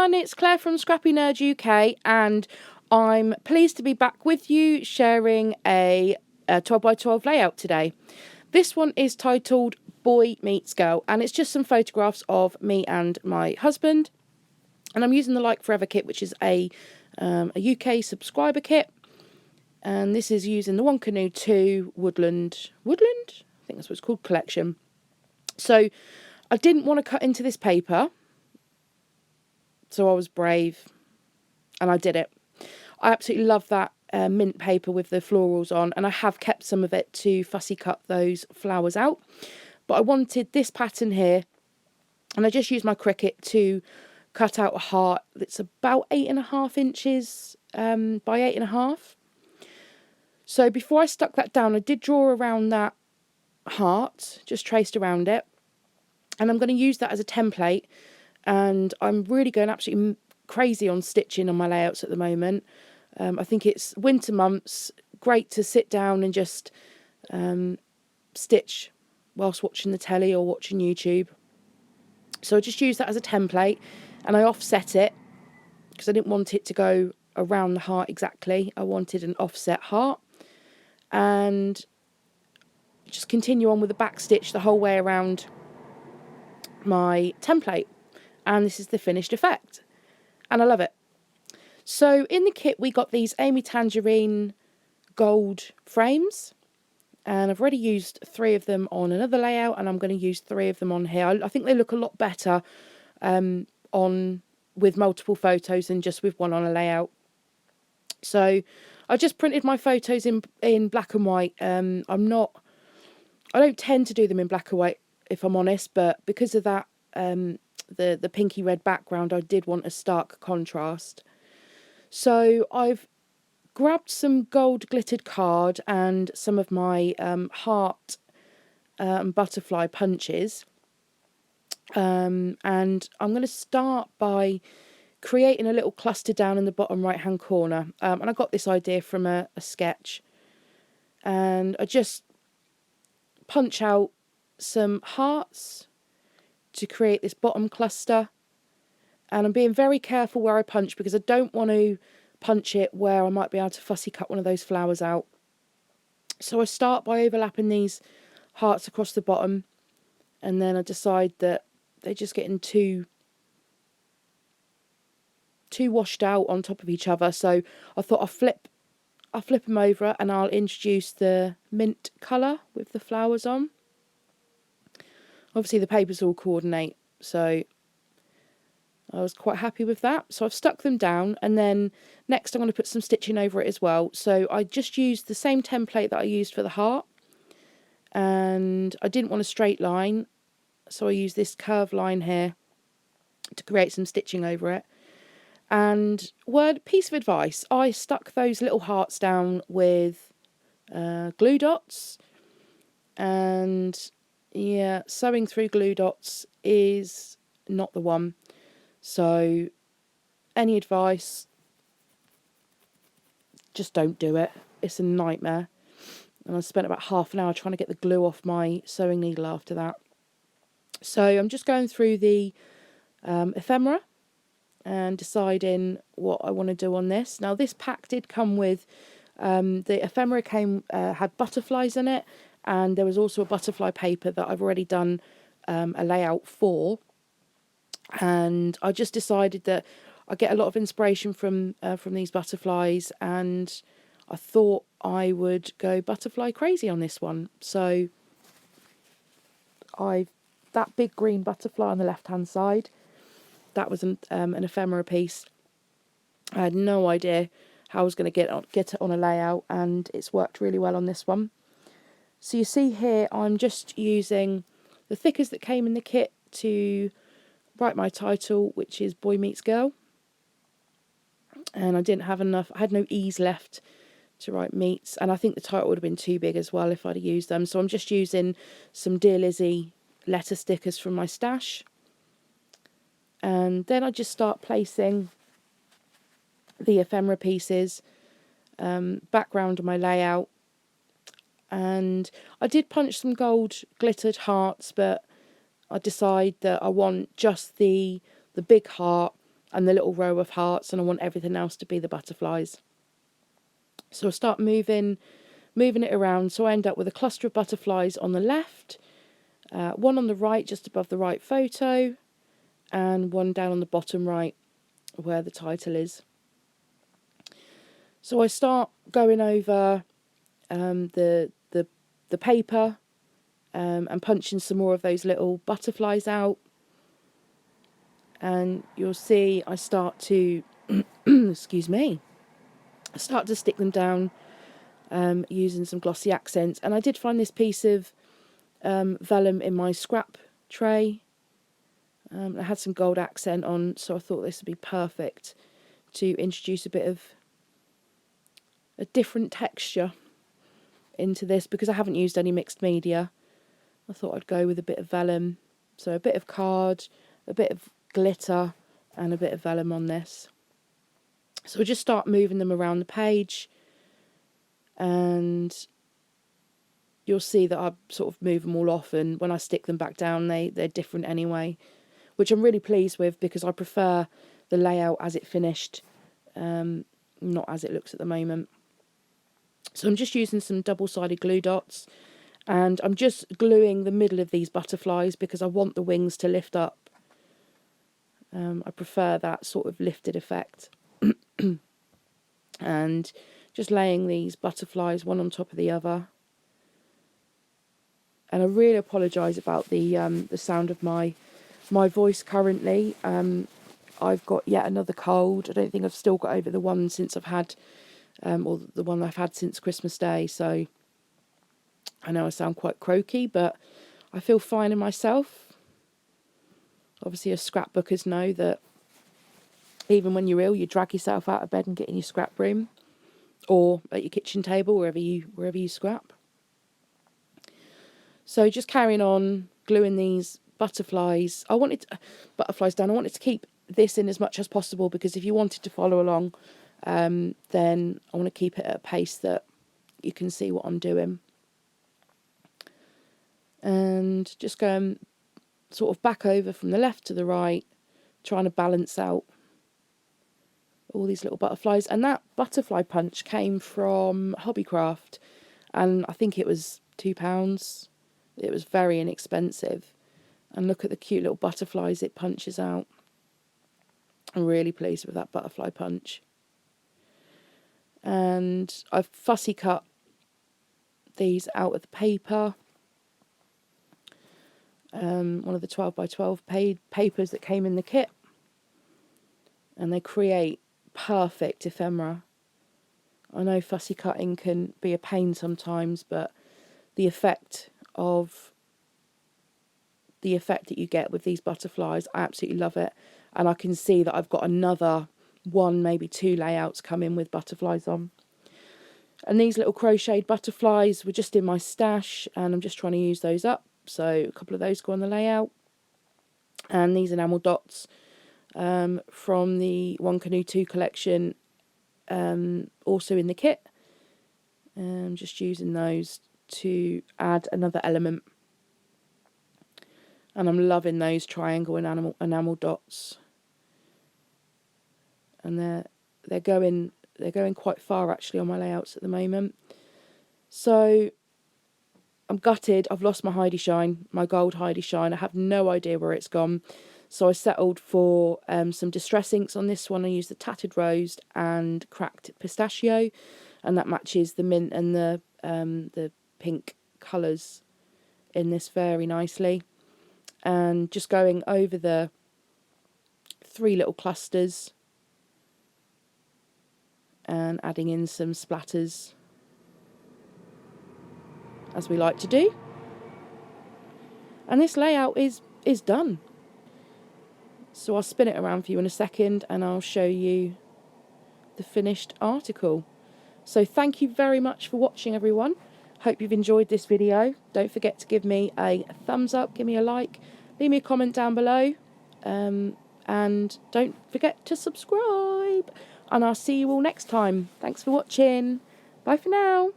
everyone, it's Claire from Scrappy Nerd UK, and I'm pleased to be back with you sharing a 12x12 layout today. This one is titled Boy Meets Girl, and it's just some photographs of me and my husband, and I'm using the Like Forever kit, which is a UK subscriber kit, and this is using the One Canoe Two Woodland, I think that's what it's called, collection. So I didn't want to cut into this paper, so I was brave and I did it. I absolutely love that mint paper with the florals on, and I have kept some of it to fussy cut those flowers out. But I wanted this pattern here, and I just used my Cricut to cut out a heart that's about 8.5 inches by 8.5. So before I stuck that down, I did draw around that heart, just traced around it, and I'm going to use that as a template. And I'm really going absolutely crazy on stitching on my layouts at the moment. I think it's winter months, great to sit down and just stitch whilst watching the telly or watching YouTube. So I just use that as a template, and I offset it because I didn't want it to go around the heart exactly. I wanted an offset heart, and just continue on with the back stitch the whole way around my template. And this is the finished effect, and I love it. So in the kit we got these Amy Tangerine gold frames, and I've already used 3 of them on another layout, and I'm going to use 3 of them on here. I think they look a lot better on with multiple photos than just with one on a layout. So I just printed my photos in black and white. I don't tend to do them in black and white, if I'm honest, but because of that the pinky red background, I did want a stark contrast. So I've grabbed some gold glittered card and some of my heart and butterfly punches, and I'm going to start by creating a little cluster down in the bottom right hand corner, and I got this idea from a sketch, and I just punch out some hearts to create this bottom cluster. And I'm being very careful where I punch because I don't want to punch it where I might be able to fussy cut one of those flowers out. So I start by overlapping these hearts across the bottom, and then I decide that they're just getting too washed out on top of each other. So I thought I'll flip them over, and I'll introduce the mint colour with the flowers on. Obviously the papers all coordinate, so I was quite happy with that. So I've stuck them down, and then next I'm going to put some stitching over it as well. So I just used the same template that I used for the heart, and I didn't want a straight line, so I used this curved line here to create some stitching over it. And piece of advice, I stuck those little hearts down with glue dots, and yeah, sewing through glue dots is not the one. So any advice, just don't do it. It's a nightmare. And I spent about half an hour trying to get the glue off my sewing needle after that. So I'm just going through the ephemera and deciding what I want to do on this. Now this pack did come with, the ephemera had butterflies in it, and there was also a butterfly paper that I've already done a layout for. And I just decided that I get a lot of inspiration from these butterflies, and I thought I would go butterfly crazy on this one. So that big green butterfly on the left hand side, that was an ephemera piece. I had no idea how I was going to get it on a layout, and it's worked really well on this one. So you see here I'm just using the thickers that came in the kit to write my title, which is Boy Meets Girl. And I didn't have enough, I had no E's left to write meets, and I think the title would have been too big as well if I'd have used them. So I'm just using some Dear Lizzie letter stickers from my stash. And then I just start placing the ephemera pieces, background on my layout. And I did punch some gold glittered hearts, but I decide that I want just the big heart and the little row of hearts, and I want everything else to be the butterflies. So I start moving it around, so I end up with a cluster of butterflies on the left, one on the right just above the right photo, and one down on the bottom right where the title is. So I start going over the paper and punching some more of those little butterflies out, and you'll see I start to excuse me, I start to stick them down using some glossy accents. And I did find this piece of vellum in my scrap tray. It had some gold accent on, so I thought this would be perfect to introduce a bit of a different texture into this, because I haven't used any mixed media. I thought I'd go with a bit of vellum, so a bit of card, a bit of glitter, and a bit of vellum on this. So I just start moving them around the page, and you'll see that I sort of move them all off, and when I stick them back down they're different anyway, which I'm really pleased with, because I prefer the layout as it finished, not as it looks at the moment. So I'm just using some double-sided glue dots, and I'm just gluing the middle of these butterflies because I want the wings to lift up. I prefer that sort of lifted effect. And just laying these butterflies one on top of the other. And I really apologise about the sound of my voice currently. I've got yet another cold. I don't think I've still got over the one since I've had, or the one I've had since Christmas Day. So I know I sound quite croaky, but I feel fine in myself. Obviously, as scrapbookers know that even when you're ill, you drag yourself out of bed and get in your scrap room, or at your kitchen table, wherever you scrap. So just carrying on gluing these butterflies. Butterflies down. I wanted to keep this in as much as possible, because if you wanted to follow along, then I want to keep it at a pace that you can see what I'm doing. And just going sort of back over from the left to the right, trying to balance out all these little butterflies. And that butterfly punch came from Hobbycraft, and I think it was £2. It was very inexpensive. And look at the cute little butterflies it punches out. I'm really pleased with that butterfly punch. And I've fussy cut these out of the paper. One of the 12 by 12 papers that came in the kit. And they create perfect ephemera. I know fussy cutting can be a pain sometimes, but the effect that you get with these butterflies, I absolutely love it. And I can see that I've got another one, maybe two layouts coming with butterflies on. And these little crocheted butterflies were just in my stash, and I'm just trying to use those up. So a couple of those go on the layout. And these enamel dots from the One Canoe Two collection, also in the kit. Just using those to add another element. And I'm loving those triangle enamel dots. And they're going quite far actually on my layouts at the moment. So I'm gutted. I've lost my Heidi Shine, my gold Heidi Shine. I have no idea where it's gone. So I settled for some distress inks on this one. I used the Tattered Rose and Cracked Pistachio, and that matches the mint and the pink colours in this very nicely. And just going over the three little clusters and adding in some splatters, as we like to do. And this layout is done. So I'll spin it around for you in a second and I'll show you the finished article. So thank you very much for watching, everyone. Hope you've enjoyed this video. Don't forget to give me a thumbs up, give me a like, leave me a comment down below, and don't forget to subscribe. And I'll see you all next time. Thanks for watching. Bye for now.